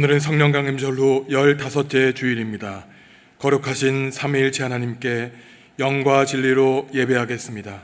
오늘은 성령 강림절 후 15째 주일입니다. 거룩하신 삼위일체 하나님께 영과 진리로 예배하겠습니다.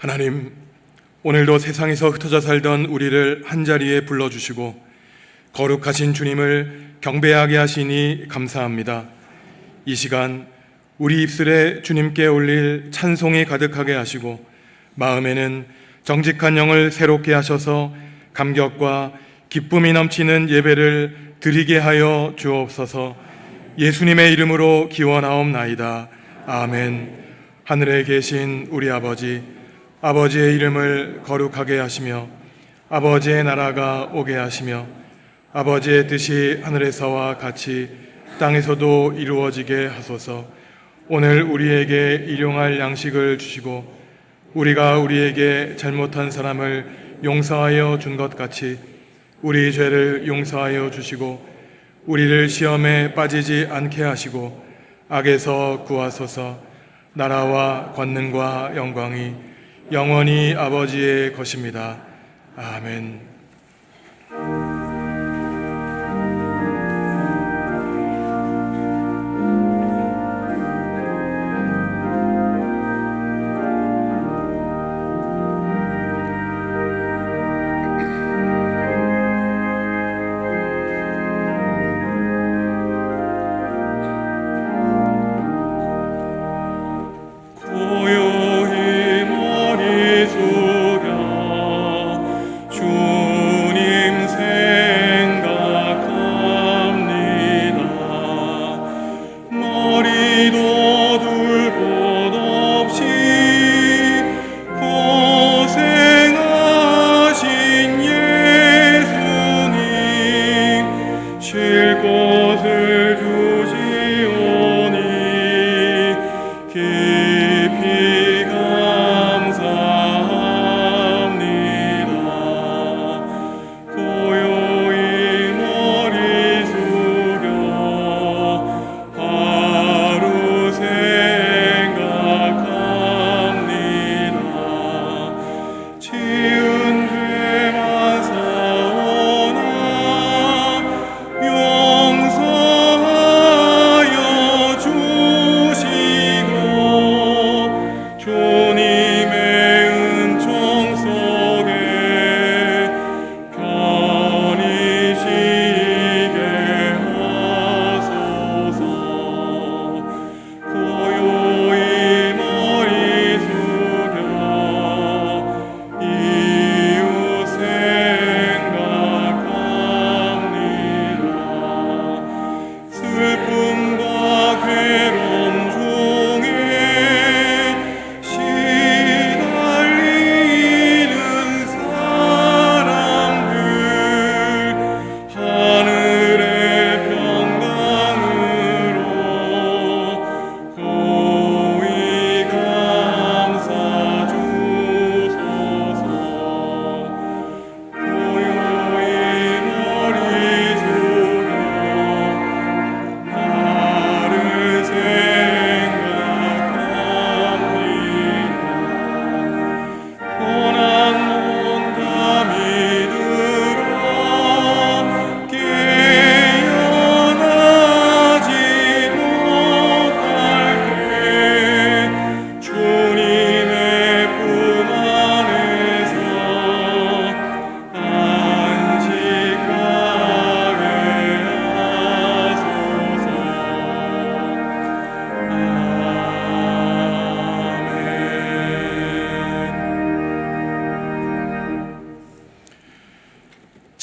하나님, 오늘도 세상에서 흩어져 살던 우리를 한자리에 불러주시고 거룩하신 주님을 경배하게 하시니 감사합니다. 이 시간 우리 입술에 주님께 올릴 찬송이 가득하게 하시고 마음에는 정직한 영을 새롭게 하셔서 감격과 기쁨이 넘치는 예배를 드리게 하여 주옵소서. 예수님의 이름으로 기원하옵나이다. 아멘. 하늘에 계신 우리 아버지의 이름을 거룩하게 하시며 아버지의 나라가 오게 하시며 아버지의 뜻이 하늘에서와 같이 땅에서도 이루어지게 하소서. 오늘 우리에게 일용할 양식을 주시고 우리가 우리에게 잘못한 사람을 용서하여 준 것 같이 우리 죄를 용서하여 주시고 우리를 시험에 빠지지 않게 하시고 악에서 구하소서. 나라와 권능과 영광이 영원히 아버지의 것입니다. 아멘.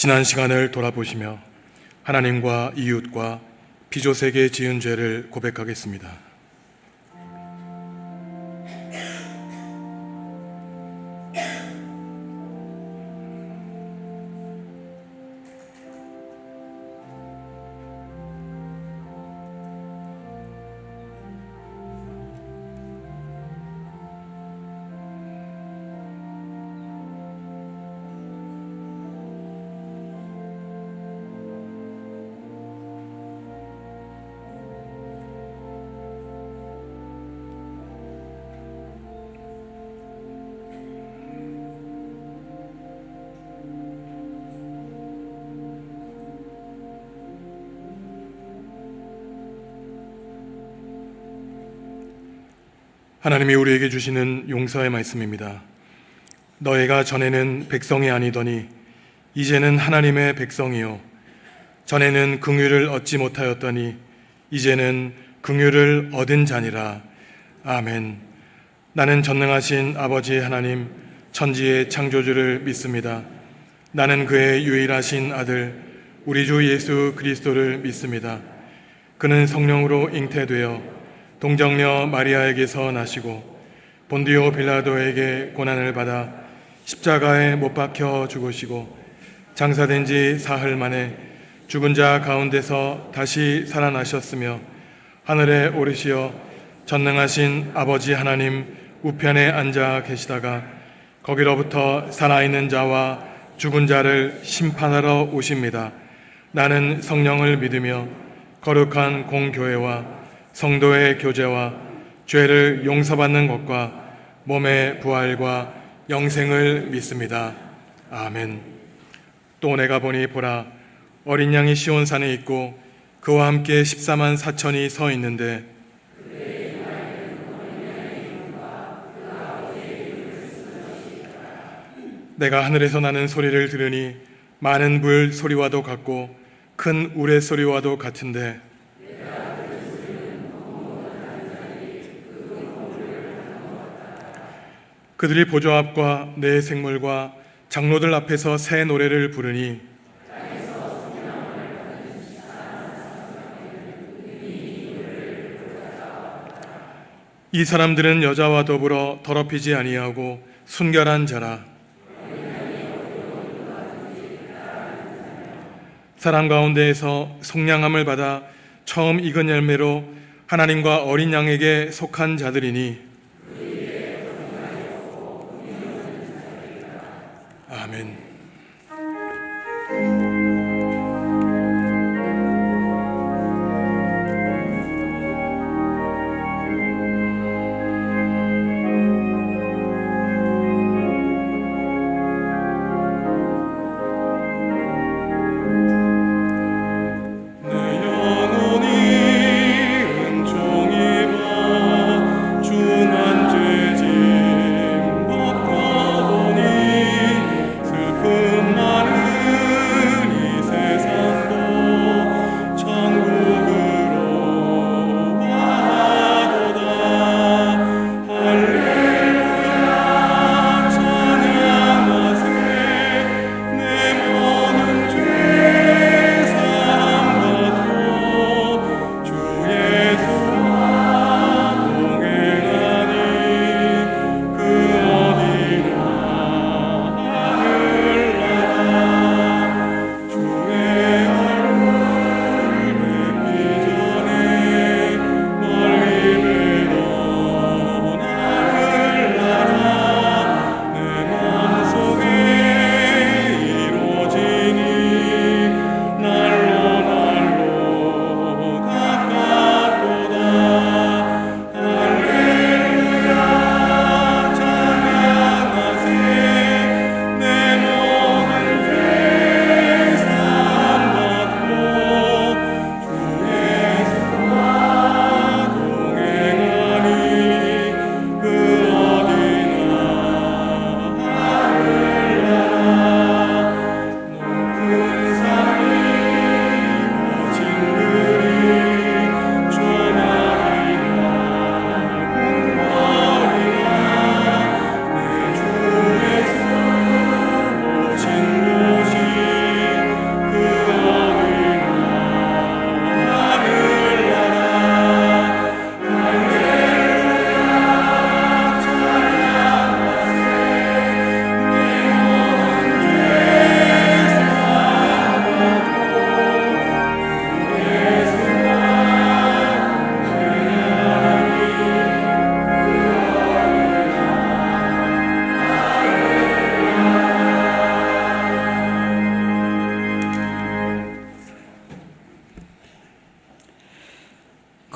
지난 시간을 돌아보시며 하나님과 이웃과 피조세계에 지은 죄를 고백하겠습니다. 하나님이 우리에게 주시는 용서의 말씀입니다. 너희가 전에는 백성이 아니더니 이제는 하나님의 백성이요 전에는 긍휼을 얻지 못하였더니 이제는 긍휼을 얻은 자니라. 아멘. 나는 전능하신 아버지 하나님 천지의 창조주를 믿습니다. 나는 그의 유일하신 아들 우리 주 예수 그리스도를 믿습니다. 그는 성령으로 잉태되어 동정녀 마리아에게서 나시고 본디오 빌라도에게 고난을 받아 십자가에 못 박혀 죽으시고 장사된 지 사흘 만에 죽은 자 가운데서 다시 살아나셨으며 하늘에 오르시어 전능하신 아버지 하나님 우편에 앉아 계시다가 거기로부터 살아있는 자와 죽은 자를 심판하러 오십니다. 나는 성령을 믿으며 거룩한 공교회와 성도의 교제와 죄를 용서받는 것과 몸의 부활과 영생을 믿습니다. 아멘. 또 내가 보니 보라 어린 양이 시온산에 있고 그와 함께 14만 4천이 서 있는데 내가 하늘에서 나는 소리를 들으니 많은 불 소리와도 같고 큰 우레 소리와도 같은데 그들이 보좌 앞과 내 생물과 장로들 앞에서 새 노래를 부르니 이 사람들은 여자와 더불어 더럽히지 아니하고 순결한 자라. 사람 가운데에서 속량함을 받아 처음 익은 열매로 하나님과 어린 양에게 속한 자들이니 아멘.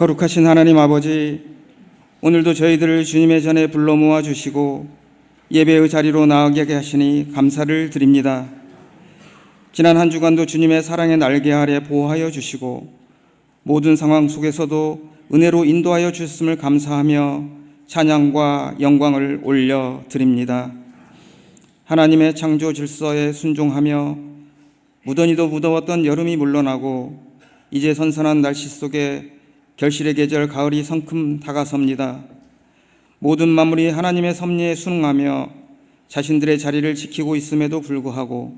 거룩하신 하나님 아버지, 오늘도 저희들을 주님의 전에 불러 모아 주시고 예배의 자리로 나아가게 하시니 감사를 드립니다. 지난 한 주간도 주님의 사랑의 날개 아래 보호하여 주시고 모든 상황 속에서도 은혜로 인도하여 주셨음을 감사하며 찬양과 영광을 올려 드립니다. 하나님의 창조 질서에 순종하며 무더니도 무더웠던 여름이 물러나고 이제 선선한 날씨 속에 결실의 계절 가을이 성큼 다가섭니다. 모든 만물이 하나님의 섭리에 순응하며 자신들의 자리를 지키고 있음에도 불구하고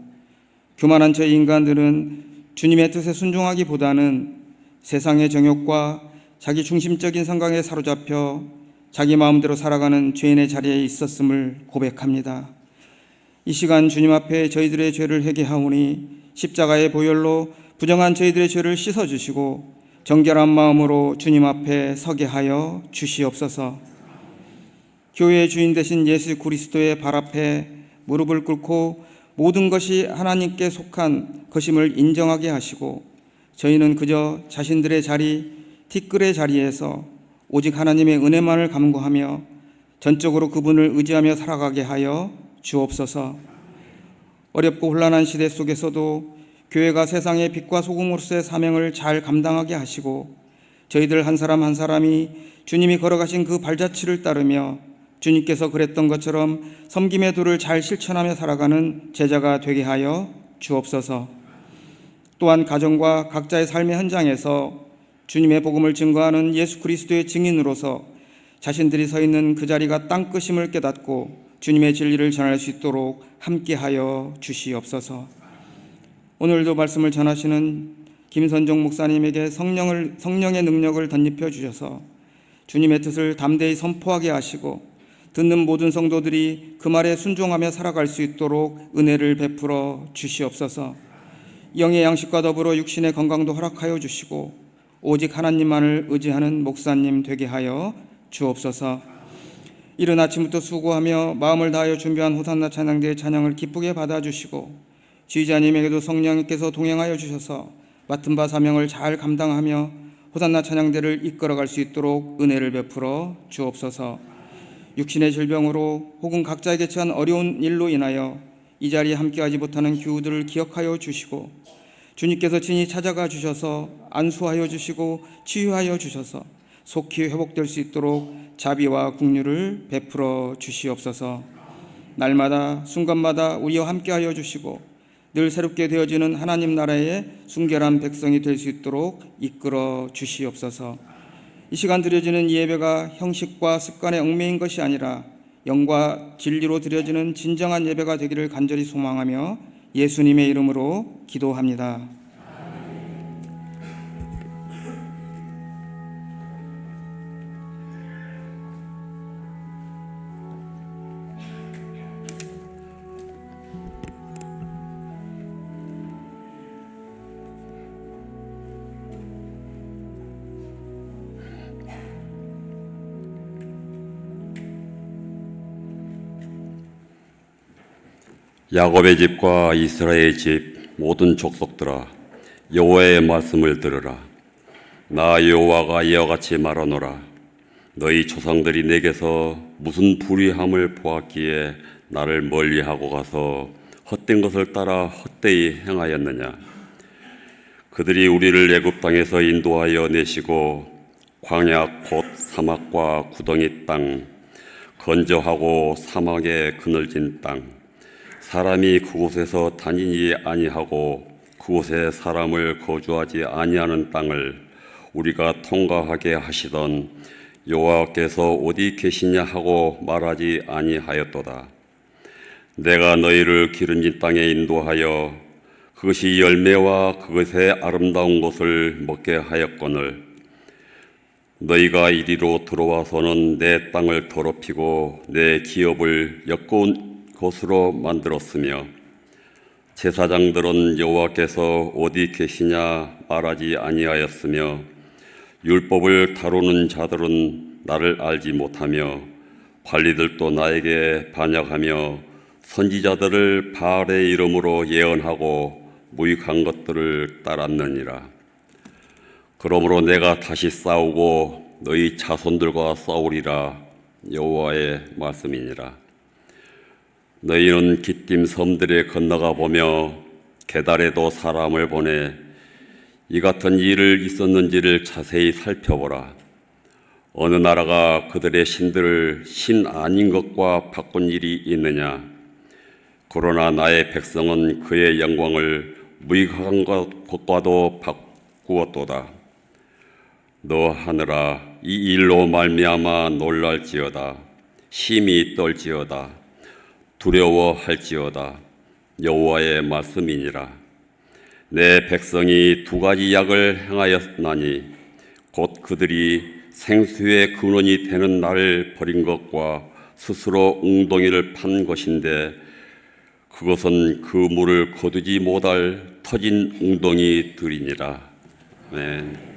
교만한 저희 인간들은 주님의 뜻에 순종하기보다는 세상의 정욕과 자기 중심적인 생각에 사로잡혀 자기 마음대로 살아가는 죄인의 자리에 있었음을 고백합니다. 이 시간 주님 앞에 저희들의 죄를 회개하오니 십자가의 보혈로 부정한 저희들의 죄를 씻어주시고 정결한 마음으로 주님 앞에 서게 하여 주시옵소서. 교회의 주인 되신 예수 그리스도의 발 앞에 무릎을 꿇고 모든 것이 하나님께 속한 것임을 인정하게 하시고 저희는 그저 자신들의 자리, 티끌의 자리에서 오직 하나님의 은혜만을 간구하며 전적으로 그분을 의지하며 살아가게 하여 주옵소서. 어렵고 혼란한 시대 속에서도 교회가 세상의 빛과 소금으로서의 사명을 잘 감당하게 하시고 저희들 한 사람 한 사람이 주님이 걸어가신 그 발자취를 따르며 주님께서 그랬던 것처럼 섬김의 도를 잘 실천하며 살아가는 제자가 되게 하여 주옵소서. 또한 가정과 각자의 삶의 현장에서 주님의 복음을 증거하는 예수 그리스도의 증인으로서 자신들이 서 있는 그 자리가 땅끝임을 깨닫고 주님의 진리를 전할 수 있도록 함께하여 주시옵소서. 오늘도 말씀을 전하시는 김선종 목사님에게 성령의 능력을 덧입혀 주셔서 주님의 뜻을 담대히 선포하게 하시고 듣는 모든 성도들이 그 말에 순종하며 살아갈 수 있도록 은혜를 베풀어 주시옵소서. 영의 양식과 더불어 육신의 건강도 허락하여 주시고 오직 하나님만을 의지하는 목사님 되게 하여 주옵소서. 이른 아침부터 수고하며 마음을 다하여 준비한 호산나 찬양대의 찬양을 기쁘게 받아주시고 지휘자님에게도 성령님께서 동행하여 주셔서 맡은 바 사명을 잘 감당하며 호산나 찬양대를 이끌어갈 수 있도록 은혜를 베풀어 주옵소서. 육신의 질병으로 혹은 각자에게 처한 어려운 일로 인하여 이 자리에 함께하지 못하는 교우들을 기억하여 주시고 주님께서 친히 찾아가 주셔서 안수하여 주시고 치유하여 주셔서 속히 회복될 수 있도록 자비와 긍휼을 베풀어 주시옵소서. 날마다 순간마다 우리와 함께하여 주시고 늘 새롭게 되어지는 하나님 나라의 순결한 백성이 될 수 있도록 이끌어 주시옵소서. 이 시간 드려지는 이 예배가 형식과 습관에 얽매인 것이 아니라 영과 진리로 드려지는 진정한 예배가 되기를 간절히 소망하며 예수님의 이름으로 기도합니다. 야곱의 집과 이스라엘의 집 모든 족속들아 여호와의 말씀을 들으라. 나 여호와가 이와 같이 말하노라. 너희 조상들이 내게서 무슨 불의함을 보았기에 나를 멀리하고 가서 헛된 것을 따라 헛되이 행하였느냐. 그들이 우리를 애굽 땅에서 인도하여 내시고 광야 곧 사막과 구덩이 땅, 건조하고 사막에 그늘진 땅, 사람이 그곳에서 다니지 아니하고 그곳에 사람을 거주하지 아니하는 땅을 우리가 통과하게 하시던 여호와께서 어디 계시냐 하고 말하지 아니하였도다. 내가 너희를 기름진 땅에 인도하여 그것이 열매와 그것의 아름다운 것을 먹게 하였거늘 너희가 이리로 들어와서는 내 땅을 더럽히고 내 기업을 역겨운 곳으로 만들었으며 제사장들은 여호와께서 어디 계시냐 말하지 아니하였으며 율법을 다루는 자들은 나를 알지 못하며 관리들도 나에게 반역하며 선지자들을 바알의 이름으로 예언하고 무익한 것들을 따랐느니라. 그러므로 내가 다시 싸우고 너희 자손들과 싸우리라. 여호와의 말씀이니라. 너희는 기띔 섬들에 건너가 보며 게달에도 사람을 보내 이 같은 일을 있었는지를 자세히 살펴보라. 어느 나라가 그들의 신들을 신 아닌 것과 바꾼 일이 있느냐? 그러나 나의 백성은 그의 영광을 무익한 것과도 바꾸었도다. 너 하늘아, 이 일로 말미암아 놀랄지어다. 심히 떨지어다. 두려워할지어다. 여호와의 말씀이니라. 내 백성이 두 가지 약을 행하였나니 곧 그들이 생수의 근원이 되는 나를 버린 것과 스스로 웅덩이를 판 것인데 그것은 그 물을 거두지 못할 터진 웅덩이들이니라. 아멘.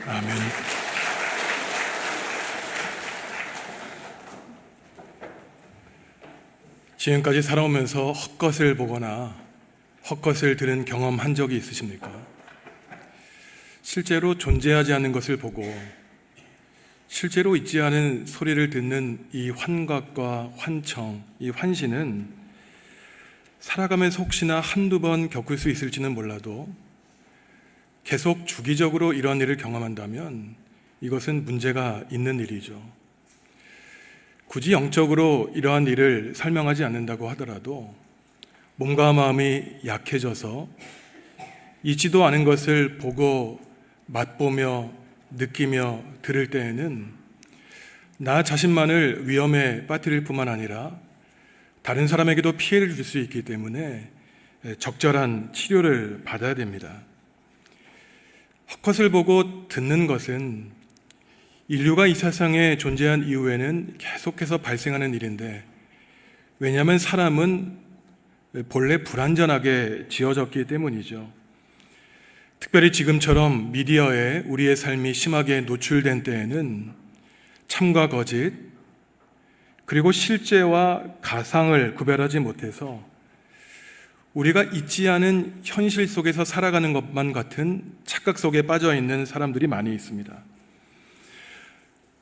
아멘. 지금까지 살아오면서 헛것을 보거나 헛것을 들은 경험 한 적이 있으십니까? 실제로 존재하지 않는 것을 보고 실제로 있지 않은 소리를 듣는 이 환각과 환청, 이 환시는 살아가면서 혹시나 한두 번 겪을 수 있을지는 몰라도 계속 주기적으로 이런 일을 경험한다면 이것은 문제가 있는 일이죠. 굳이 영적으로 이러한 일을 설명하지 않는다고 하더라도 몸과 마음이 약해져서 있지도 않은 것을 보고 맛보며 느끼며 들을 때에는 나 자신만을 위험에 빠뜨릴 뿐만 아니라 다른 사람에게도 피해를 줄 수 있기 때문에 적절한 치료를 받아야 됩니다. 헛것을 보고 듣는 것은 인류가 이 세상에 존재한 이후에는 계속해서 발생하는 일인데, 왜냐하면 사람은 본래 불완전하게 지어졌기 때문이죠. 특별히 지금처럼 미디어에 우리의 삶이 심하게 노출된 때에는 참과 거짓, 그리고 실제와 가상을 구별하지 못해서 우리가 있지 않은 현실 속에서 살아가는 것만 같은 착각 속에 빠져 있는 사람들이 많이 있습니다.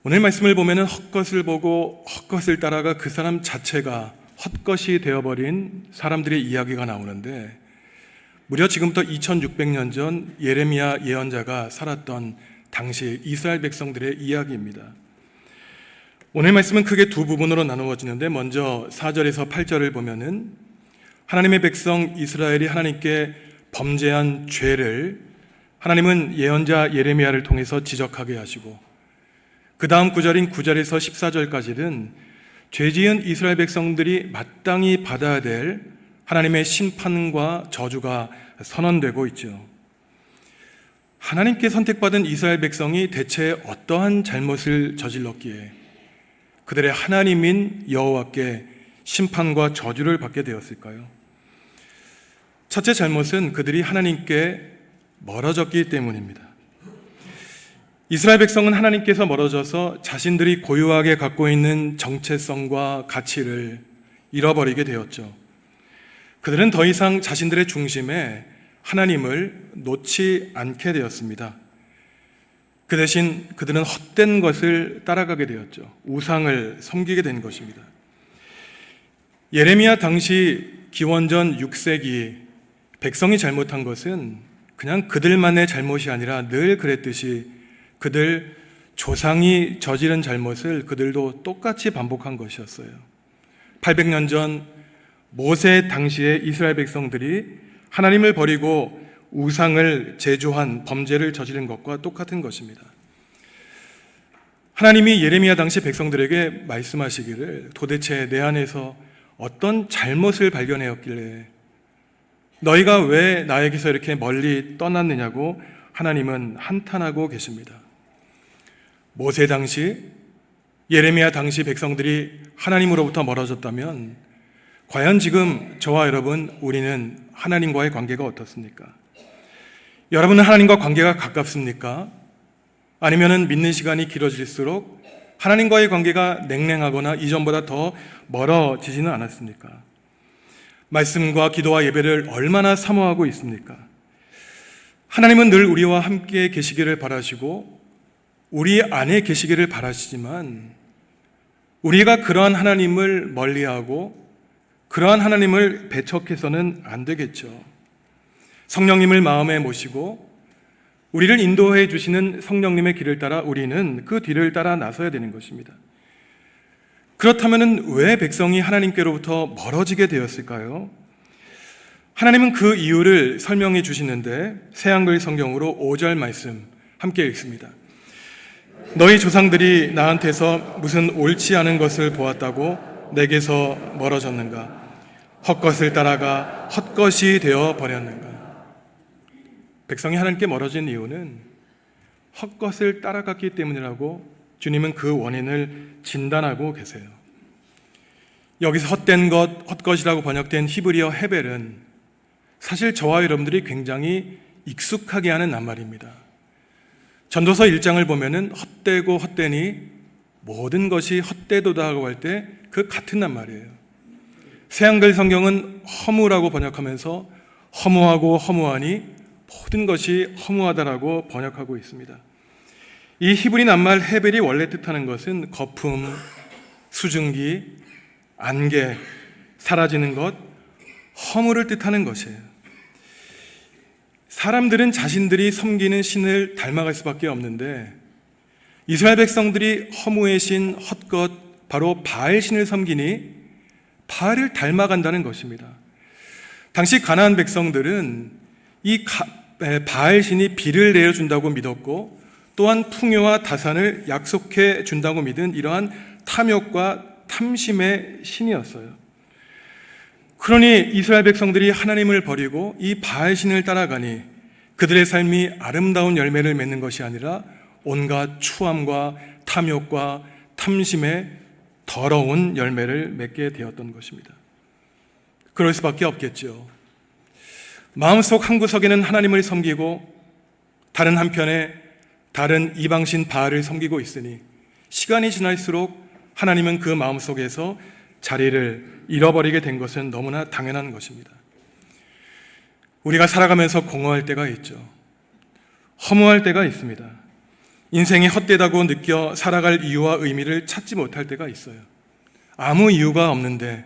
오늘 말씀을 보면 헛것을 보고 헛것을 따라가 그 사람 자체가 헛것이 되어버린 사람들의 이야기가 나오는데, 무려 지금부터 2600년 전 예레미야 예언자가 살았던 당시 이스라엘 백성들의 이야기입니다. 오늘 말씀은 크게 두 부분으로 나누어지는데, 먼저 4절에서 8절을 보면은 하나님의 백성 이스라엘이 하나님께 범죄한 죄를 하나님은 예언자 예레미야를 통해서 지적하게 하시고, 그 다음 구절인 9절에서 14절까지는 죄지은 이스라엘 백성들이 마땅히 받아야 될 하나님의 심판과 저주가 선언되고 있죠. 하나님께 선택받은 이스라엘 백성이 대체 어떠한 잘못을 저질렀기에 그들의 하나님인 여호와께 심판과 저주를 받게 되었을까요? 첫째 잘못은 그들이 하나님께 멀어졌기 때문입니다. 이스라엘 백성은 하나님께서 멀어져서 자신들이 고유하게 갖고 있는 정체성과 가치를 잃어버리게 되었죠. 그들은 더 이상 자신들의 중심에 하나님을 놓지 않게 되었습니다. 그 대신 그들은 헛된 것을 따라가게 되었죠. 우상을 섬기게 된 것입니다. 예레미야 당시 기원전 6세기 백성이 잘못한 것은 그냥 그들만의 잘못이 아니라 늘 그랬듯이 그들 조상이 저지른 잘못을 그들도 똑같이 반복한 것이었어요. 800년 전 모세 당시에 이스라엘 백성들이 하나님을 버리고 우상을 제조한 범죄를 저지른 것과 똑같은 것입니다. 하나님이 예레미야 당시 백성들에게 말씀하시기를, 도대체 내 안에서 어떤 잘못을 발견하였길래 너희가 왜 나에게서 이렇게 멀리 떠났느냐고 하나님은 한탄하고 계십니다. 모세 당시, 예레미야 당시 백성들이 하나님으로부터 멀어졌다면 과연 지금 저와 여러분, 우리는 하나님과의 관계가 어떻습니까? 여러분은 하나님과 관계가 가깝습니까? 아니면은 믿는 시간이 길어질수록 하나님과의 관계가 냉랭하거나 이전보다 더 멀어지지는 않았습니까? 말씀과 기도와 예배를 얼마나 사모하고 있습니까? 하나님은 늘 우리와 함께 계시기를 바라시고 우리 안에 계시기를 바라시지만, 우리가 그러한 하나님을 멀리하고 그러한 하나님을 배척해서는 안 되겠죠. 성령님을 마음에 모시고 우리를 인도해 주시는 성령님의 길을 따라 우리는 그 뒤를 따라 나서야 되는 것입니다. 그렇다면 왜 백성이 하나님께로부터 멀어지게 되었을까요? 하나님은 그 이유를 설명해 주시는데, 새한글 성경으로 5절 말씀 함께 읽습니다. 너희 조상들이 나한테서 무슨 옳지 않은 것을 보았다고 내게서 멀어졌는가? 헛것을 따라가 헛것이 되어 버렸는가? 백성이 하나님께 멀어진 이유는 헛것을 따라갔기 때문이라고 주님은 그 원인을 진단하고 계세요. 여기서 헛된 것, 헛것이라고 번역된 히브리어 헤벨은 사실 저와 여러분들이 굉장히 익숙하게 하는 낱말입니다. 전도서 1장을 보면은 헛되고 헛되니 모든 것이 헛되도다라고 할 때 그 같은 낱말이에요. 새한글 성경은 허무라고 번역하면서 허무하고 허무하니 모든 것이 허무하다라고 번역하고 있습니다. 이 히브리 낱말 헤벨이 원래 뜻하는 것은 거품, 수증기, 안개, 사라지는 것, 허무를 뜻하는 것이에요. 사람들은 자신들이 섬기는 신을 닮아갈 수밖에 없는데, 이스라엘 백성들이 허무의 신, 헛것, 바로 바알 신을 섬기니 바알을 닮아간다는 것입니다. 당시 가나안 백성들은 이 바알 신이 비를 내려준다고 믿었고 또한 풍요와 다산을 약속해 준다고 믿은 이러한 탐욕과 탐심의 신이었어요. 그러니 이스라엘 백성들이 하나님을 버리고 이 바알 신을 따라가니 그들의 삶이 아름다운 열매를 맺는 것이 아니라 온갖 추함과 탐욕과 탐심의 더러운 열매를 맺게 되었던 것입니다. 그럴 수밖에 없겠죠. 마음속 한 구석에는 하나님을 섬기고 다른 한편에 다른 이방신 바알을 섬기고 있으니 시간이 지날수록 하나님은 그 마음속에서 자리를 잃어버리게 된 것은 너무나 당연한 것입니다. 우리가 살아가면서 공허할 때가 있죠. 허무할 때가 있습니다. 인생이 헛되다고 느껴 살아갈 이유와 의미를 찾지 못할 때가 있어요. 아무 이유가 없는데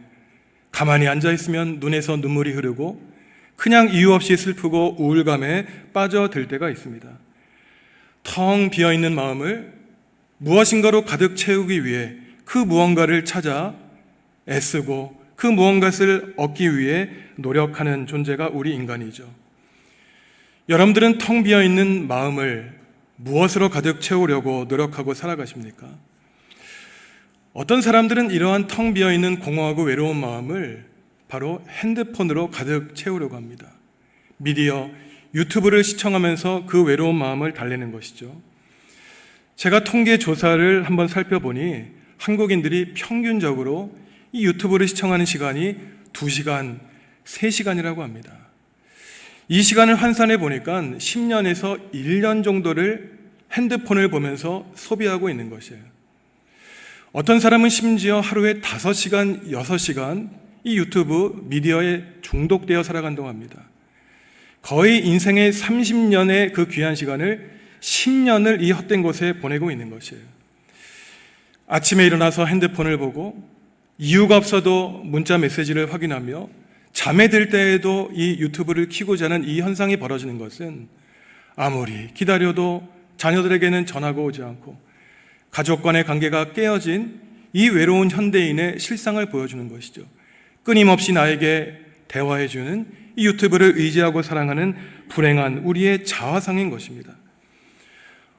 가만히 앉아있으면 눈에서 눈물이 흐르고 그냥 이유 없이 슬프고 우울감에 빠져들 때가 있습니다. 텅 비어있는 마음을 무엇인가로 가득 채우기 위해 그 무언가를 찾아 애쓰고 그 무언가를 얻기 위해 노력하는 존재가 우리 인간이죠. 여러분들은 텅 비어있는 마음을 무엇으로 가득 채우려고 노력하고 살아가십니까? 어떤 사람들은 이러한 텅 비어있는 공허하고 외로운 마음을 바로 핸드폰으로 가득 채우려고 합니다. 미디어, 유튜브를 시청하면서 그 외로운 마음을 달래는 것이죠. 제가 통계 조사를 한번 살펴보니 한국인들이 평균적으로 이 유튜브를 시청하는 시간이 2시간, 3시간이라고 합니다. 이 시간을 환산해 보니까 10년에서 1년 정도를 핸드폰을 보면서 소비하고 있는 것이에요. 어떤 사람은 심지어 하루에 5시간, 6시간 이 유튜브 미디어에 중독되어 살아간다고 합니다. 거의 인생의 30년의 그 귀한 시간을 10년을 이 헛된 곳에 보내고 있는 것이에요. 아침에 일어나서 핸드폰을 보고 이유가 없어도 문자 메시지를 확인하며 잠에 들 때에도 이 유튜브를 켜고 자는 이 현상이 벌어지는 것은 아무리 기다려도 자녀들에게는 전화가 오지 않고 가족 간의 관계가 깨어진 이 외로운 현대인의 실상을 보여주는 것이죠. 끊임없이 나에게 대화해주는 이 유튜브를 의지하고 사랑하는 불행한 우리의 자화상인 것입니다.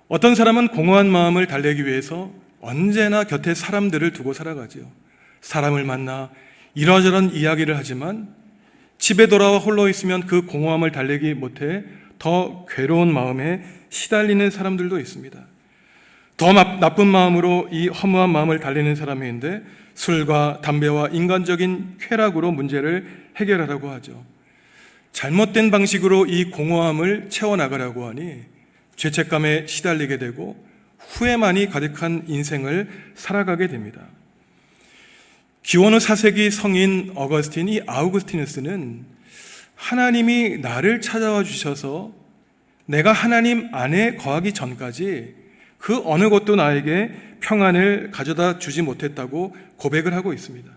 어떤 사람은 공허한 마음을 달래기 위해서 언제나 곁에 사람들을 두고 살아가지요. 사람을 만나 이러저런 이야기를 하지만 집에 돌아와 홀로 있으면 그 공허함을 달래기 못해 더 괴로운 마음에 시달리는 사람들도 있습니다. 더 나쁜 마음으로 이 허무한 마음을 달래는 사람이 있는데 술과 담배와 인간적인 쾌락으로 문제를 해결하라고 하죠. 잘못된 방식으로 이 공허함을 채워나가려고 하니 죄책감에 시달리게 되고 후회만이 가득한 인생을 살아가게 됩니다. 기원 후 4세기 성인 어거스틴, 이 아우구스티누스는 하나님이 나를 찾아와 주셔서 내가 하나님 안에 거하기 전까지 그 어느 것도 나에게 평안을 가져다 주지 못했다고 고백을 하고 있습니다.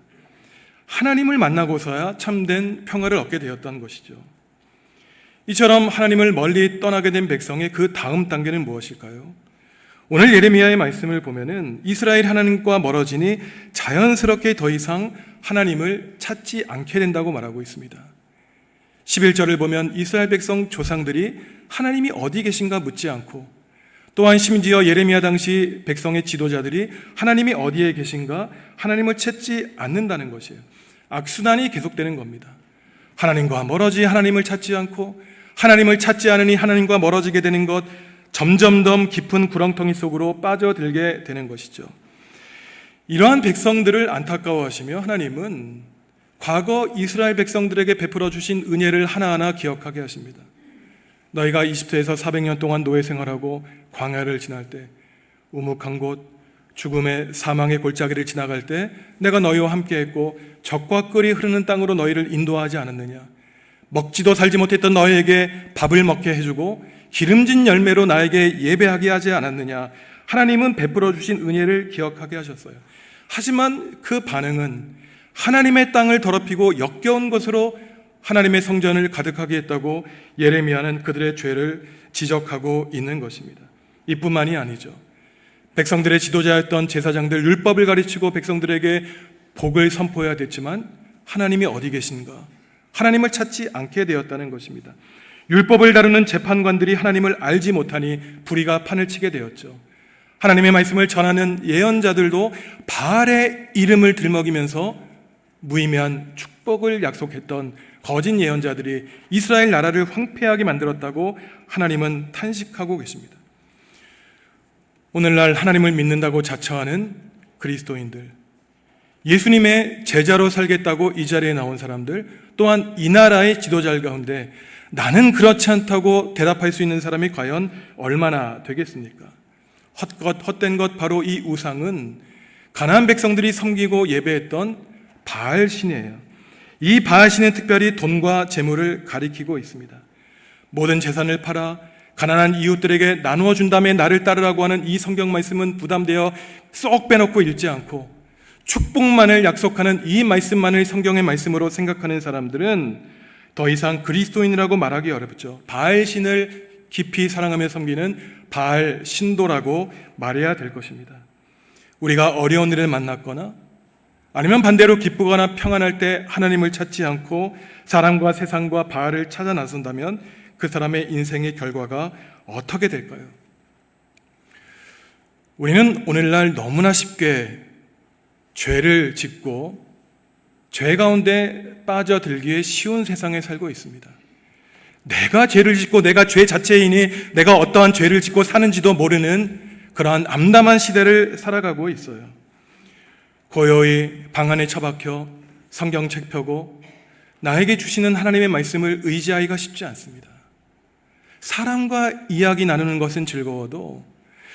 하나님을 만나고서야 참된 평화를 얻게 되었다는 것이죠. 이처럼 하나님을 멀리 떠나게 된 백성의 그 다음 단계는 무엇일까요? 오늘 예레미야의 말씀을 보면은 이스라엘 하나님과 멀어지니 자연스럽게 더 이상 하나님을 찾지 않게 된다고 말하고 있습니다. 11절을 보면 이스라엘 백성 조상들이 하나님이 어디 계신가 묻지 않고 또한 심지어 예레미야 당시 백성의 지도자들이 하나님이 어디에 계신가 하나님을 찾지 않는다는 것이에요. 악순환이 계속되는 겁니다. 하나님과 멀어지 하나님을 찾지 않고 하나님을 찾지 않으니 하나님과 멀어지게 되는 것, 점점 더 깊은 구렁텅이 속으로 빠져들게 되는 것이죠. 이러한 백성들을 안타까워하시며 하나님은 과거 이스라엘 백성들에게 베풀어 주신 은혜를 하나하나 기억하게 하십니다. 너희가 이집트에서 400년 동안 노예 생활하고 광야를 지날 때 우묵한 곳 죽음의 사망의 골짜기를 지나갈 때 내가 너희와 함께 했고 적과 꿀이 흐르는 땅으로 너희를 인도하지 않았느냐. 먹지도 살지 못했던 너희에게 밥을 먹게 해주고 기름진 열매로 나에게 예배하게 하지 않았느냐. 하나님은 베풀어 주신 은혜를 기억하게 하셨어요. 하지만 그 반응은 하나님의 땅을 더럽히고 역겨운 것으로 하나님의 성전을 가득하게 했다고 예레미야는 그들의 죄를 지적하고 있는 것입니다. 이뿐만이 아니죠. 백성들의 지도자였던 제사장들, 율법을 가르치고 백성들에게 복을 선포해야 됐지만 하나님이 어디 계신가? 하나님을 찾지 않게 되었다는 것입니다. 율법을 다루는 재판관들이 하나님을 알지 못하니 불의가 판을 치게 되었죠. 하나님의 말씀을 전하는 예언자들도 바알의 이름을 들먹이면서 무의미한 축복을 약속했던 거짓 예언자들이 이스라엘 나라를 황폐하게 만들었다고 하나님은 탄식하고 계십니다. 오늘날 하나님을 믿는다고 자처하는 그리스도인들, 예수님의 제자로 살겠다고 이 자리에 나온 사람들, 또한 이 나라의 지도자들 가운데 나는 그렇지 않다고 대답할 수 있는 사람이 과연 얼마나 되겠습니까? 헛된 것 바로 이 우상은 가나안 백성들이 섬기고 예배했던 바알 신이에요. 이 바알 신은 특별히 돈과 재물을 가리키고 있습니다. 모든 재산을 팔아 가난한 이웃들에게 나누어 준 다음에 나를 따르라고 하는 이 성경 말씀은 부담되어 쏙 빼놓고 읽지 않고 축복만을 약속하는 이 말씀만을 성경의 말씀으로 생각하는 사람들은 더 이상 그리스도인이라고 말하기 어렵죠. 바알 신을 깊이 사랑하며 섬기는 바알 신도라고 말해야 될 것입니다. 우리가 어려운 일을 만났거나 아니면 반대로 기쁘거나 평안할 때 하나님을 찾지 않고 사람과 세상과 바알을 찾아 나선다면 그 사람의 인생의 결과가 어떻게 될까요? 우리는 오늘날 너무나 쉽게 죄를 짓고 죄 가운데 빠져들기에 쉬운 세상에 살고 있습니다. 내가 죄를 짓고 내가 죄 자체이니 내가 어떠한 죄를 짓고 사는지도 모르는 그러한 암담한 시대를 살아가고 있어요. 고요히 방 안에 처박혀 성경책 펴고 나에게 주시는 하나님의 말씀을 의지하기가 쉽지 않습니다. 사람과 이야기 나누는 것은 즐거워도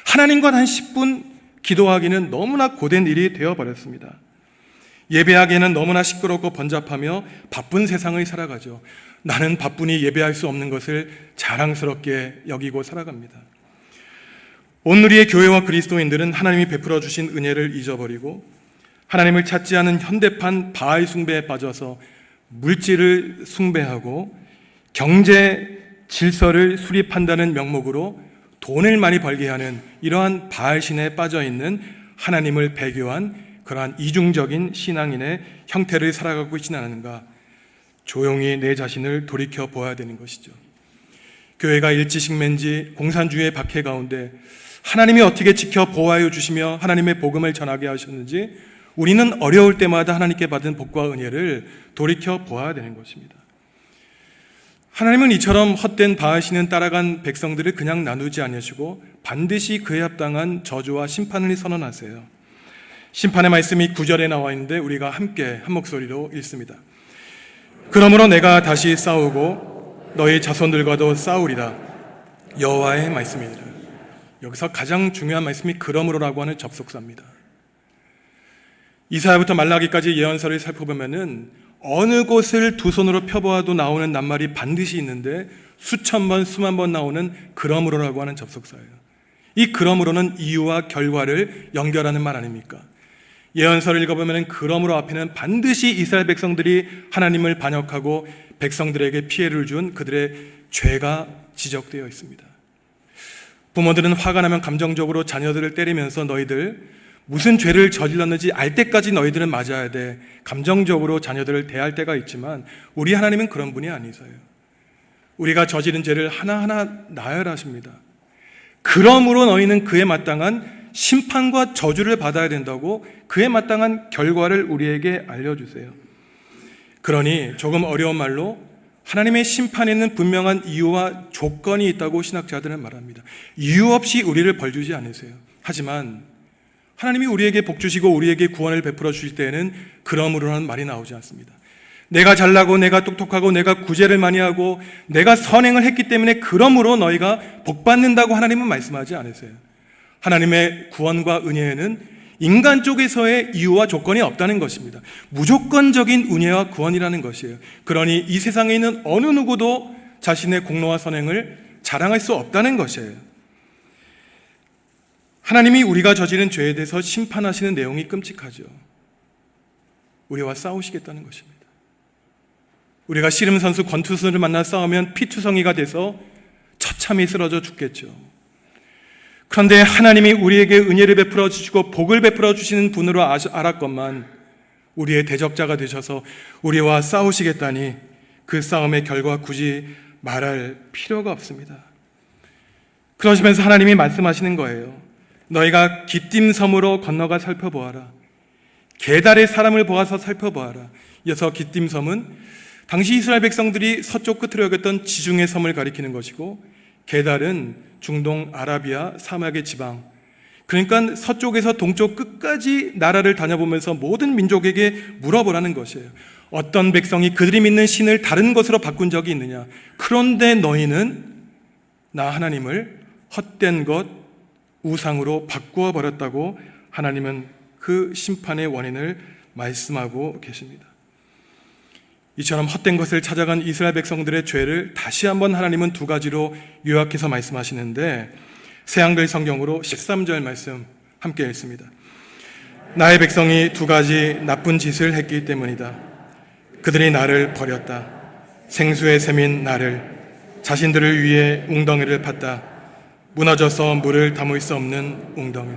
하나님과 한 10분 기도하기는 너무나 고된 일이 되어버렸습니다. 예배하기에는 너무나 시끄럽고 번잡하며 바쁜 세상을 살아가죠. 나는 바쁘니 예배할 수 없는 것을 자랑스럽게 여기고 살아갑니다. 오늘의 교회와 그리스도인들은 하나님이 베풀어 주신 은혜를 잊어버리고 하나님을 찾지 않은 현대판 바알 숭배에 빠져서 물질을 숭배하고 경제 질서를 수립한다는 명목으로 돈을 많이 벌게 하는 이러한 바알신에 빠져있는 하나님을 배교한 그러한 이중적인 신앙인의 형태를 살아가고 있지는 않은가, 조용히 내 자신을 돌이켜 보아야 되는 것이죠. 교회가 일지식맨지 공산주의의 박해 가운데 하나님이 어떻게 지켜 보호하여 주시며 하나님의 복음을 전하게 하셨는지 우리는 어려울 때마다 하나님께 받은 복과 은혜를 돌이켜 보아야 되는 것입니다. 하나님은 이처럼 헛된 바알신은 따라간 백성들을 그냥 나누지 않으시고 반드시 그에 합당한 저주와 심판을 선언하세요. 심판의 말씀이 9절에 나와 있는데 우리가 함께 한 목소리로 읽습니다. 그러므로 내가 다시 싸우고 너희 자손들과도 싸우리라. 여호와의 말씀이니라. 여기서 가장 중요한 말씀이 그러므로라고 하는 접속사입니다. 이사야부터 말라기까지 예언서를 살펴보면은 어느 곳을 두 손으로 펴보아도 나오는 낱말이 반드시 있는데 수천 번, 수만 번 나오는 그러므로라고 하는 접속사예요. 이 그러므로는 이유와 결과를 연결하는 말 아닙니까? 예언서를 읽어보면 그러므로 앞에는 반드시 이스라엘 백성들이 하나님을 반역하고 백성들에게 피해를 준 그들의 죄가 지적되어 있습니다. 부모들은 화가 나면 감정적으로 자녀들을 때리면서 너희들 무슨 죄를 저질렀는지 알 때까지 너희들은 맞아야 돼, 감정적으로 자녀들을 대할 때가 있지만 우리 하나님은 그런 분이 아니세요. 우리가 저지른 죄를 하나하나 나열하십니다. 그러므로 너희는 그에 마땅한 심판과 저주를 받아야 된다고 그에 마땅한 결과를 우리에게 알려주세요. 그러니 조금 어려운 말로 하나님의 심판에는 분명한 이유와 조건이 있다고 신학자들은 말합니다. 이유 없이 우리를 벌주지 않으세요. 하지만 하나님이 우리에게 복 주시고 우리에게 구원을 베풀어 주실 때에는 그러므로라는 말이 나오지 않습니다. 내가 잘나고 내가 똑똑하고 내가 구제를 많이 하고 내가 선행을 했기 때문에 그러므로 너희가 복 받는다고 하나님은 말씀하지 않으세요. 하나님의 구원과 은혜에는 인간 쪽에서의 이유와 조건이 없다는 것입니다. 무조건적인 은혜와 구원이라는 것이에요. 그러니 이 세상에 있는 어느 누구도 자신의 공로와 선행을 자랑할 수 없다는 것이에요. 하나님이 우리가 저지른 죄에 대해서 심판하시는 내용이 끔찍하죠. 우리와 싸우시겠다는 것입니다. 우리가 씨름 선수 권투수를 만나 싸우면 피투성이가 돼서 처참히 쓰러져 죽겠죠. 그런데 하나님이 우리에게 은혜를 베풀어 주시고 복을 베풀어 주시는 분으로 알았건만 우리의 대적자가 되셔서 우리와 싸우시겠다니 그 싸움의 결과 굳이 말할 필요가 없습니다. 그러시면서 하나님이 말씀하시는 거예요. 너희가 기띔 섬으로 건너가 살펴보아라. 게달의 사람을 보아서 살펴보아라. 이어서 기띔 섬은 당시 이스라엘 백성들이 서쪽 끝으로 여겼던 지중해 섬을 가리키는 것이고, 게달은 중동 아라비아 사막의 지방, 그러니까 서쪽에서 동쪽 끝까지 나라를 다녀보면서 모든 민족에게 물어보라는 것이에요. 어떤 백성이 그들이 믿는 신을 다른 것으로 바꾼 적이 있느냐? 그런데 너희는 나 하나님을 헛된 것, 우상으로 바꾸어 버렸다고 하나님은 그 심판의 원인을 말씀하고 계십니다. 이처럼 헛된 것을 찾아간 이스라엘 백성들의 죄를 다시 한번 하나님은 두 가지로 요약해서 말씀하시는데, 새한글 성경으로 13절 말씀 함께 읽습니다. 나의 백성이 두 가지 나쁜 짓을 했기 때문이다. 그들이 나를 버렸다. 생수의 샘인 나를, 자신들을 위해 웅덩이를 팠다. 무너져서 물을 담을 수 없는 웅덩이.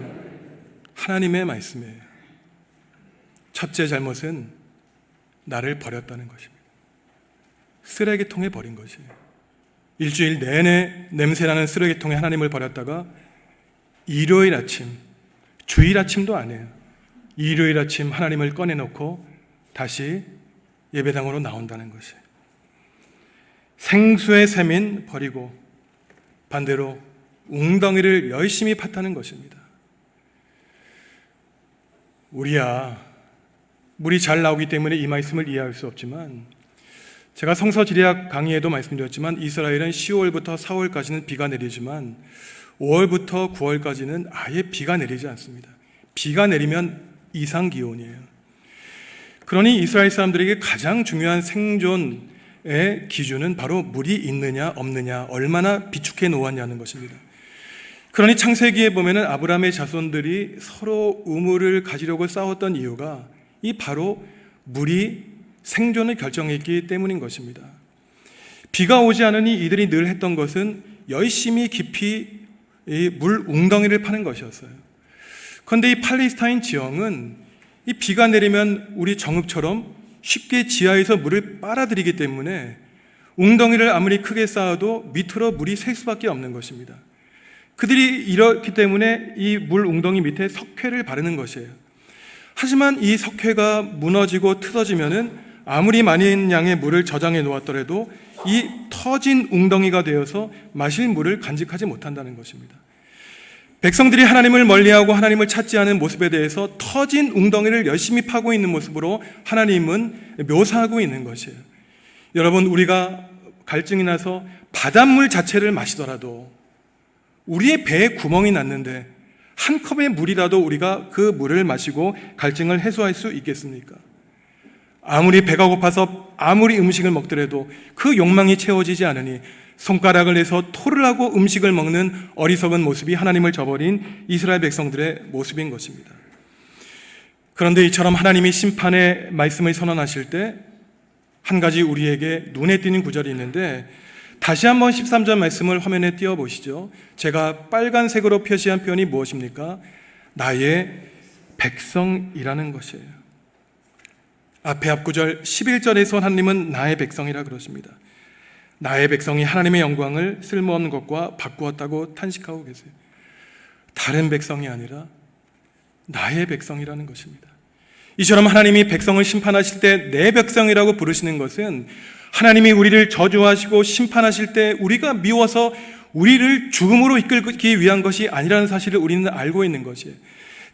하나님의 말씀이에요. 첫째 잘못은 나를 버렸다는 것입니다. 쓰레기통에 버린 것이에요. 일주일 내내 냄새나는 쓰레기통에 하나님을 버렸다가 일요일 아침, 주일 아침도 아니에요. 일요일 아침 하나님을 꺼내놓고 다시 예배당으로 나온다는 것이에요. 생수의 샘인 버리고 반대로 웅덩이를 열심히 팠다는 것입니다. 우리야 물이 잘 나오기 때문에 이 말씀을 이해할 수 없지만, 제가 성서지리학 강의에도 말씀드렸지만 이스라엘은 10월부터 4월까지는 비가 내리지만 5월부터 9월까지는 아예 비가 내리지 않습니다. 비가 내리면 이상기온이에요. 그러니 이스라엘 사람들에게 가장 중요한 생존의 기준은 바로 물이 있느냐 없느냐, 얼마나 비축해 놓았냐는 것입니다. 그러니 창세기에 보면은 아브라함의 자손들이 서로 우물을 가지려고 싸웠던 이유가 이 바로 물이 생존을 결정했기 때문인 것입니다. 비가 오지 않으니 이들이 늘 했던 것은 열심히 깊이 물 웅덩이를 파는 것이었어요. 그런데 이 팔레스타인 지형은 이 비가 내리면 우리 정읍처럼 쉽게 지하에서 물을 빨아들이기 때문에 웅덩이를 아무리 크게 쌓아도 밑으로 물이 셀 수밖에 없는 것입니다. 그들이 이렇기 때문에 이 물 웅덩이 밑에 석회를 바르는 것이에요. 하지만 이 석회가 무너지고 틀어지면은 아무리 많은 양의 물을 저장해 놓았더라도 이 터진 웅덩이가 되어서 마실 물을 간직하지 못한다는 것입니다. 백성들이 하나님을 멀리하고 하나님을 찾지 않은 모습에 대해서 터진 웅덩이를 열심히 파고 있는 모습으로 하나님은 묘사하고 있는 것이에요. 여러분, 우리가 갈증이 나서 바닷물 자체를 마시더라도 우리의 배에 구멍이 났는데 한 컵의 물이라도 우리가 그 물을 마시고 갈증을 해소할 수 있겠습니까? 아무리 배가 고파서 아무리 음식을 먹더라도 그 욕망이 채워지지 않으니 손가락을 내서 토를 하고 음식을 먹는 어리석은 모습이 하나님을 저버린 이스라엘 백성들의 모습인 것입니다. 그런데 이처럼 하나님이 심판의 말씀을 선언하실 때 한 가지 우리에게 눈에 띄는 구절이 있는데, 다시 한번 13절 말씀을 화면에 띄워보시죠. 제가 빨간색으로 표시한 표현이 무엇입니까? 나의 백성이라는 것이에요. 앞에 앞구절 11절에서 하나님은 나의 백성이라 그러십니다. 나의 백성이 하나님의 영광을 쓸모없는 것과 바꾸었다고 탄식하고 계세요. 다른 백성이 아니라 나의 백성이라는 것입니다. 이처럼 하나님이 백성을 심판하실 때 내 백성이라고 부르시는 것은 하나님이 우리를 저주하시고 심판하실 때 우리가 미워서 우리를 죽음으로 이끌기 위한 것이 아니라는 사실을 우리는 알고 있는 것이에요.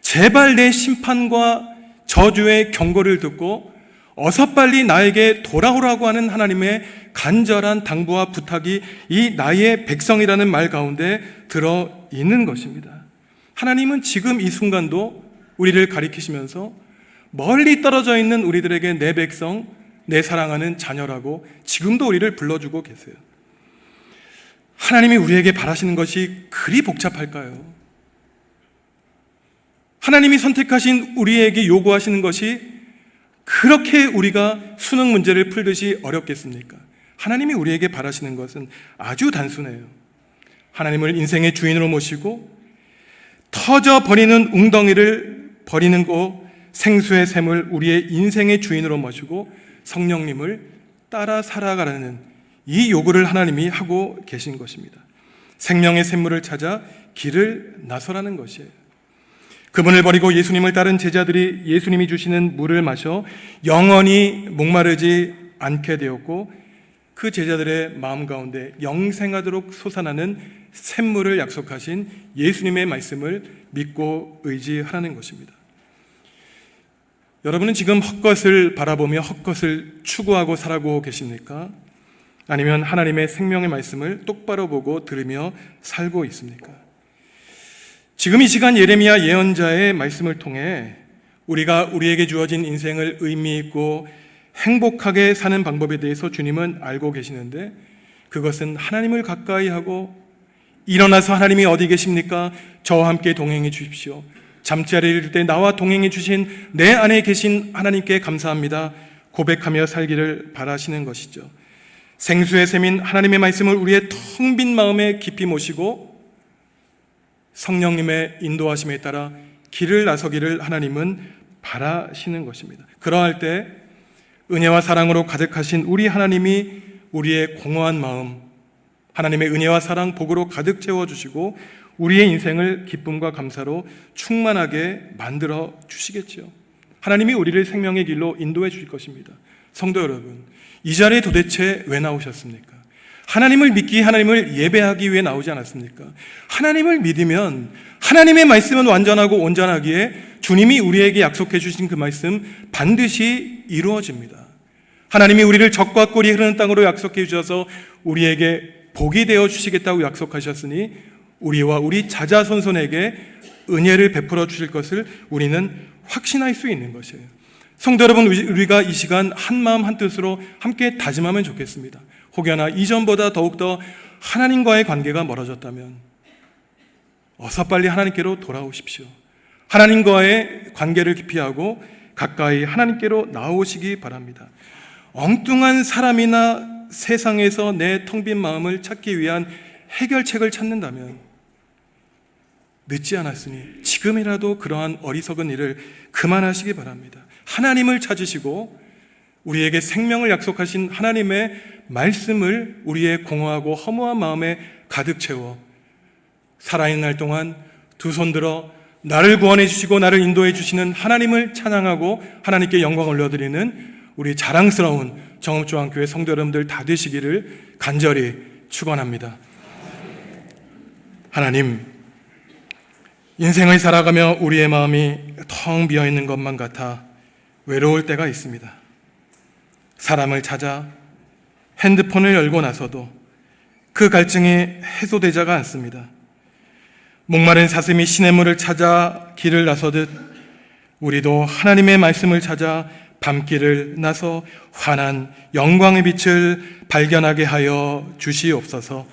제발 내 심판과 저주의 경고를 듣고 어서 빨리 나에게 돌아오라고 하는 하나님의 간절한 당부와 부탁이 이 나의 백성이라는 말 가운데 들어 있는 것입니다. 하나님은 지금 이 순간도 우리를 가리키시면서 멀리 떨어져 있는 우리들에게 내 백성, 내 사랑하는 자녀라고 지금도 우리를 불러주고 계세요. 하나님이 우리에게 바라시는 것이 그리 복잡할까요? 하나님이 선택하신 우리에게 요구하시는 것이 그렇게 우리가 수능 문제를 풀듯이 어렵겠습니까? 하나님이 우리에게 바라시는 것은 아주 단순해요. 하나님을 인생의 주인으로 모시고 터져 버리는 웅덩이를 버리는 생수의 샘을 우리의 인생의 주인으로 모시고 성령님을 따라 살아가라는 이 요구를 하나님이 하고 계신 것입니다. 생명의 샘물을 찾아 길을 나서라는 것이에요. 그분을 버리고 예수님을 따른 제자들이 예수님이 주시는 물을 마셔 영원히 목마르지 않게 되었고, 그 제자들의 마음 가운데 영생하도록 솟아나는 샘물을 약속하신 예수님의 말씀을 믿고 의지하라는 것입니다. 여러분은 지금 헛것을 바라보며 헛것을 추구하고 살아가고 계십니까? 아니면 하나님의 생명의 말씀을 똑바로 보고 들으며 살고 있습니까? 지금 이 시간 예레미야 예언자의 말씀을 통해 우리가 우리에게 주어진 인생을 의미 있고 행복하게 사는 방법에 대해서 주님은 알고 계시는데, 그것은 하나님을 가까이 하고 일어나서 하나님이 어디 계십니까? 저와 함께 동행해 주십시오. 잠자리에 이를 때 나와 동행해 주신 내 안에 계신 하나님께 감사합니다 고백하며 살기를 바라시는 것이죠. 생수의 샘인 하나님의 말씀을 우리의 텅 빈 마음에 깊이 모시고 성령님의 인도하심에 따라 길을 나서기를 하나님은 바라시는 것입니다. 그러할 때 은혜와 사랑으로 가득하신 우리 하나님이 우리의 공허한 마음, 하나님의 은혜와 사랑, 복으로 가득 채워주시고 우리의 인생을 기쁨과 감사로 충만하게 만들어 주시겠죠. 하나님이 우리를 생명의 길로 인도해 주실 것입니다. 성도 여러분, 이 자리에 도대체 왜 나오셨습니까? 하나님을 믿기, 하나님을 예배하기 위해 나오지 않았습니까? 하나님을 믿으면 하나님의 말씀은 완전하고 온전하기에 주님이 우리에게 약속해 주신 그 말씀 반드시 이루어집니다. 하나님이 우리를 적과 꿀이 흐르는 땅으로 약속해 주셔서 우리에게 복이 되어 주시겠다고 약속하셨으니 우리와 우리 자자손손에게 은혜를 베풀어 주실 것을 우리는 확신할 수 있는 것이에요. 성도 여러분, 우리가 이 시간 한마음 한뜻으로 함께 다짐하면 좋겠습니다. 혹여나 이전보다 더욱더 하나님과의 관계가 멀어졌다면 어서 빨리 하나님께로 돌아오십시오. 하나님과의 관계를 깊이 하고 가까이 하나님께로 나오시기 바랍니다. 엉뚱한 사람이나 세상에서 내 텅 빈 마음을 찾기 위한 해결책을 찾는다면 늦지 않았으니 지금이라도 그러한 어리석은 일을 그만하시기 바랍니다. 하나님을 찾으시고 우리에게 생명을 약속하신 하나님의 말씀을 우리의 공허하고 허무한 마음에 가득 채워 살아있는 날 동안 두 손 들어 나를 구원해 주시고 나를 인도해 주시는 하나님을 찬양하고 하나님께 영광 올려드리는 우리 자랑스러운 정읍조항교회 성도 여러분들 다 되시기를 간절히 축원합니다. 하나님, 인생을 살아가며 우리의 마음이 텅 비어있는 것만 같아 외로울 때가 있습니다. 사람을 찾아 핸드폰을 열고 나서도 그 갈증이 해소되지가 않습니다. 목마른 사슴이 시냇물을 찾아 길을 나서듯 우리도 하나님의 말씀을 찾아 밤길을 나서 환한 영광의 빛을 발견하게 하여 주시옵소서.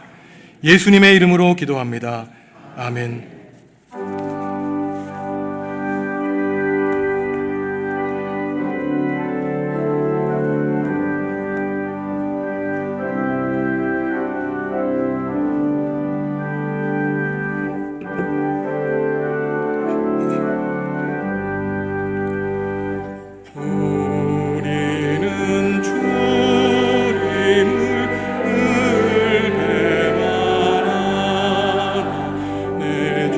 예수님의 이름으로 기도합니다. 아멘. 내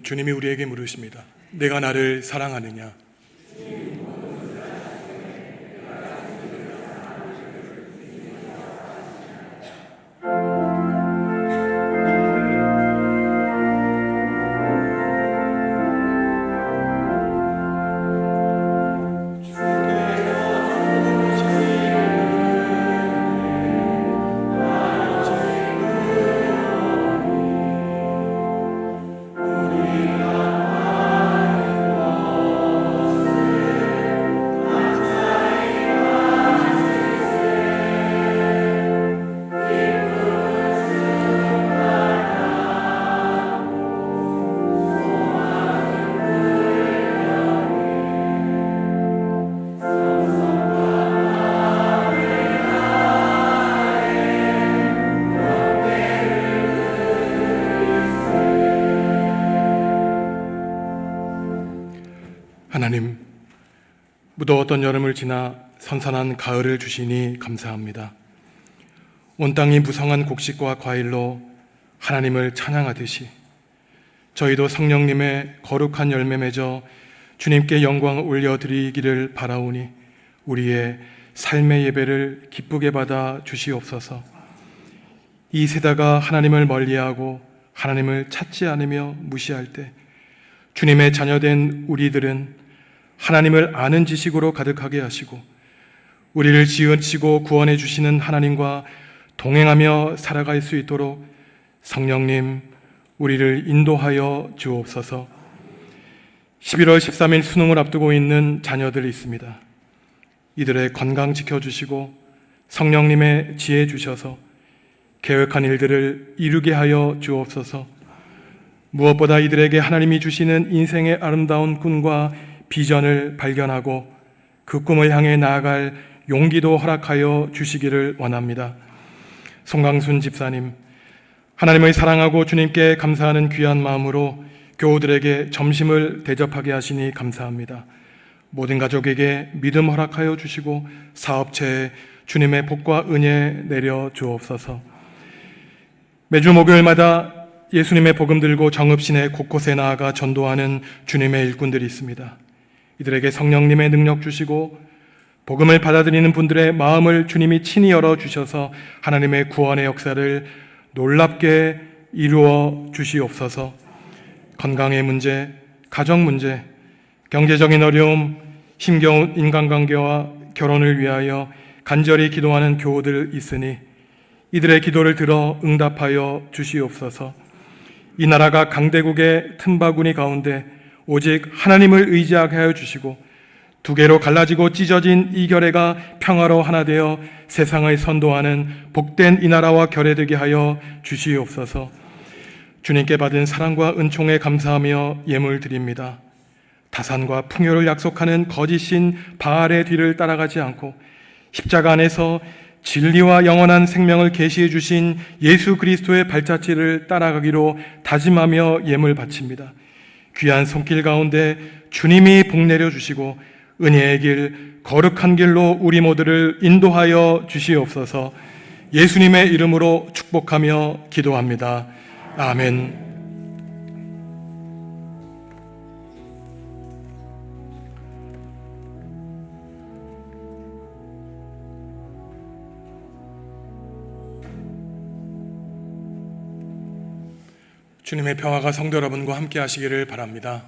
주님이 우리에게 물으십니다. 내가 나를 사랑하느냐? 하나님, 무더웠던 여름을 지나 선선한 가을을 주시니 감사합니다. 온 땅이 무성한 곡식과 과일로 하나님을 찬양하듯이 저희도 성령님의 거룩한 열매 맺어 주님께 영광을 올려드리기를 바라오니 우리의 삶의 예배를 기쁘게 받아 주시옵소서. 이 세대가 하나님을 멀리하고 하나님을 찾지 않으며 무시할 때 주님의 자녀된 우리들은 하나님을 아는 지식으로 가득하게 하시고 우리를 지으시고 구원해 주시는 하나님과 동행하며 살아갈 수 있도록 성령님 우리를 인도하여 주옵소서. 11월 13일 수능을 앞두고 있는 자녀들이 있습니다. 이들의 건강 지켜주시고 성령님의 지혜 주셔서 계획한 일들을 이루게 하여 주옵소서. 무엇보다 이들에게 하나님이 주시는 인생의 아름다운 꿈과 비전을 발견하고 그 꿈을 향해 나아갈 용기도 허락하여 주시기를 원합니다. 송강순 집사님, 하나님을 사랑하고 주님께 감사하는 귀한 마음으로 교우들에게 점심을 대접하게 하시니 감사합니다. 모든 가족에게 믿음 허락하여 주시고 사업체에 주님의 복과 은혜 내려 주옵소서. 매주 목요일마다 예수님의 복음 들고 정읍시내 곳곳에 나아가 전도하는 주님의 일꾼들이 있습니다. 이들에게 성령님의 능력 주시고 복음을 받아들이는 분들의 마음을 주님이 친히 열어주셔서 하나님의 구원의 역사를 놀랍게 이루어 주시옵소서. 건강의 문제, 가정 문제, 경제적인 어려움, 힘겨운 인간관계와 결혼을 위하여 간절히 기도하는 교우들 있으니 이들의 기도를 들어 응답하여 주시옵소서. 이 나라가 강대국의 틈바구니 가운데 오직 하나님을 의지하게 하여 주시고 두 개로 갈라지고 찢어진 이 결의가 평화로 하나 되어 세상을 선도하는 복된 이 나라와 결회되게 하여 주시옵소서. 주님께 받은 사랑과 은총에 감사하며 예물 드립니다. 다산과 풍요를 약속하는 거짓신 바알의 뒤를 따라가지 않고 십자가 안에서 진리와 영원한 생명을 계시해 주신 예수 그리스도의 발자취를 따라가기로 다짐하며 예물 바칩니다. 귀한 손길 가운데 주님이 복 내려 주시고 은혜의 길, 거룩한 길로 우리 모두를 인도하여 주시옵소서. 예수님의 이름으로 축복하며 기도합니다. 아멘. 주님의 평화가 성도 여러분과 함께 하시기를 바랍니다.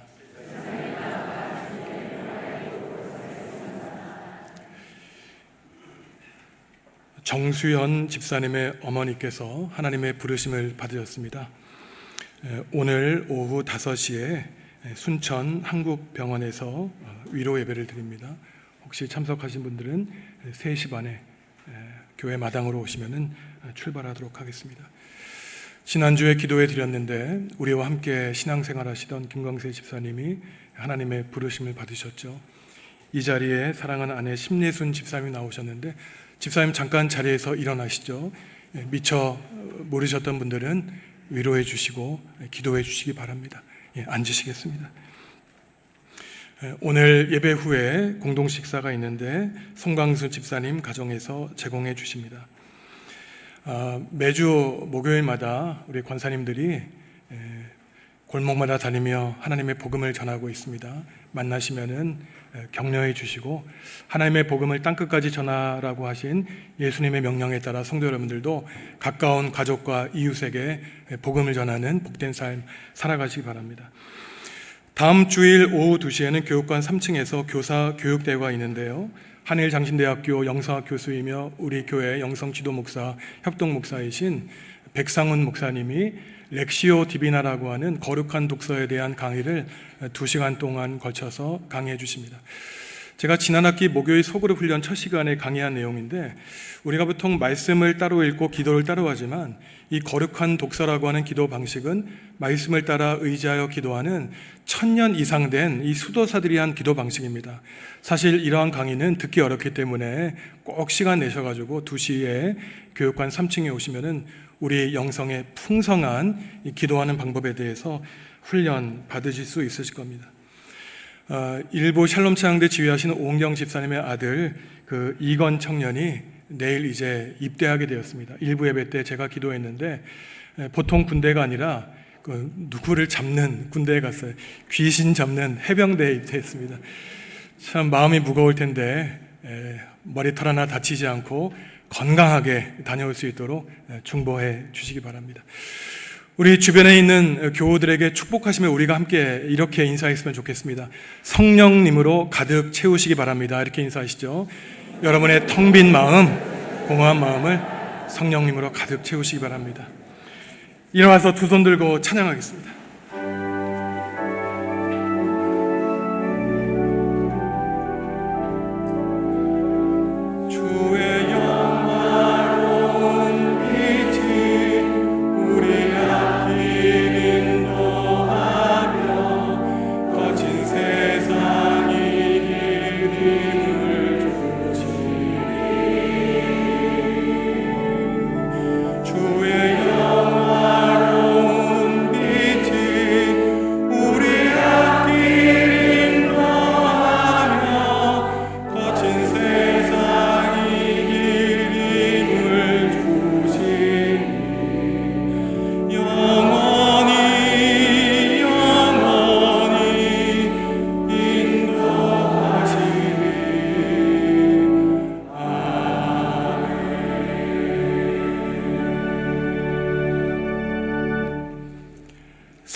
정수연 집사님의 어머니께서 하나님의 부르심을 받으셨습니다. 오늘 오후 5시에 순천 한국병원에서 위로 예배를 드립니다. 혹시 참석하신 분들은 3시 반에 교회 마당으로 오시면 출발하도록 하겠습니다. 지난주에 기도해 드렸는데 우리와 함께 신앙생활 하시던 김광세 집사님이 하나님의 부르심을 받으셨죠. 이 자리에 사랑하는 아내 심예순 집사님이 나오셨는데 집사님 잠깐 자리에서 일어나시죠. 미처 모르셨던 분들은 위로해 주시고 기도해 주시기 바랍니다. 앉으시겠습니다. 오늘 예배 후에 공동 식사가 있는데 송광수 집사님 가정에서 제공해 주십니다. 매주 목요일마다 우리 권사님들이 골목마다 다니며 하나님의 복음을 전하고 있습니다. 만나시면은 격려해 주시고 하나님의 복음을 땅끝까지 전하라고 하신 예수님의 명령에 따라 성도 여러분들도 가까운 가족과 이웃에게 복음을 전하는 복된 삶 살아가시기 바랍니다. 다음 주일 오후 2시에는 교육관 3층에서 교사 교육대회가 있는데요. 한일장신대학교 영성학 교수이며 우리 교회 영성지도 목사, 협동 목사이신 백상훈 목사님이 렉시오 디비나라고 하는 거룩한 독서에 대한 강의를 2시간 동안 걸쳐서 강의해 주십니다. 제가 지난 학기 목요일 소그룹 훈련 첫 시간에 강의한 내용인데, 우리가 보통 말씀을 따로 읽고 기도를 따로 하지만 이 거룩한 독서라고 하는 기도 방식은 말씀을 따라 의지하여 기도하는 1000년 이상 된 이 수도사들이 한 기도 방식입니다. 사실 이러한 강의는 듣기 어렵기 때문에 꼭 시간 내셔가지고 2시에 교육관 3층에 오시면은 우리 영성의 풍성한 이 기도하는 방법에 대해서 훈련 받으실 수 있으실 겁니다. 일부 샬롬 찬양대 지휘하시는 오은경 집사님의 아들 이건 청년이 내일 이제 입대하게 되었습니다. 일부 예배 때 제가 기도했는데 보통 군대가 아니라 누구를 잡는 군대에 갔어요. 귀신 잡는 해병대에 입대했습니다. 참 마음이 무거울 텐데 머리털 하나 다치지 않고 건강하게 다녀올 수 있도록 중보해 주시기 바랍니다. 우리 주변에 있는 교우들에게 축복하시며 우리가 함께 이렇게 인사했으면 좋겠습니다. 성령님으로 가득 채우시기 바랍니다. 이렇게 인사하시죠. 여러분의 텅 빈 마음, 공허한 마음을 성령님으로 가득 채우시기 바랍니다. 일어나서 두 손 들고 찬양하겠습니다.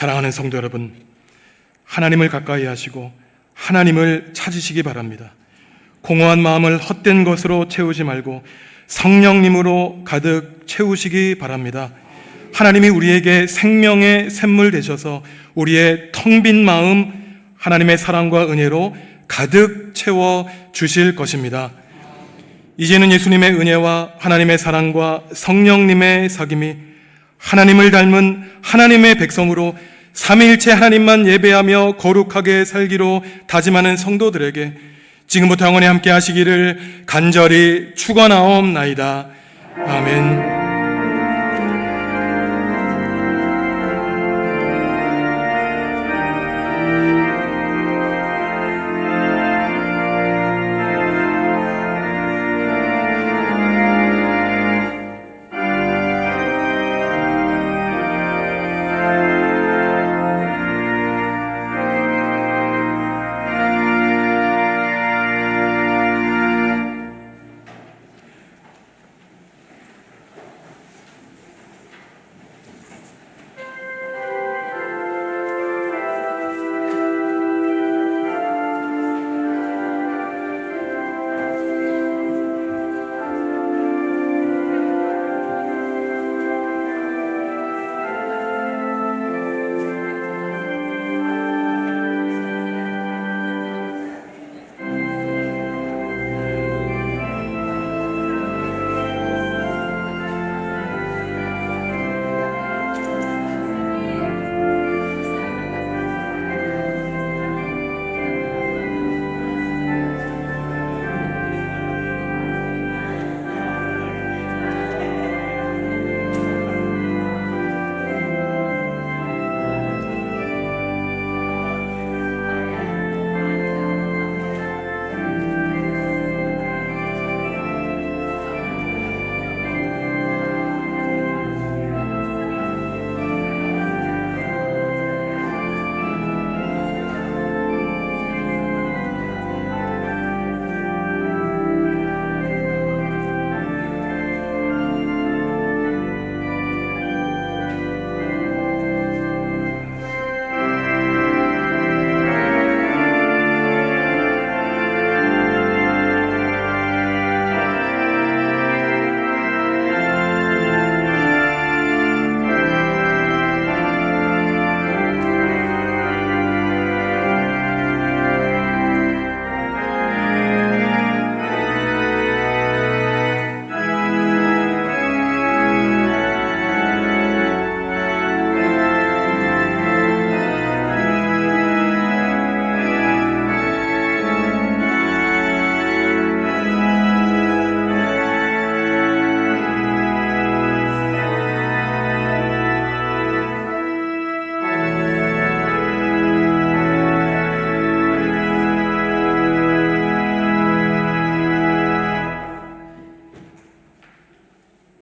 사랑하는 성도 여러분, 하나님을 가까이 하시고 하나님을 찾으시기 바랍니다. 공허한 마음을 헛된 것으로 채우지 말고 성령님으로 가득 채우시기 바랍니다. 하나님이 우리에게 생명의 샘물 되셔서 우리의 텅 빈 마음 하나님의 사랑과 은혜로 가득 채워 주실 것입니다. 이제는 예수님의 은혜와 하나님의 사랑과 성령님의 사귐이 하나님을 닮은 하나님의 백성으로 삼위일체 하나님만 예배하며 거룩하게 살기로 다짐하는 성도들에게 지금부터 영원히 함께 하시기를 간절히 축원하옵나이다. 아멘.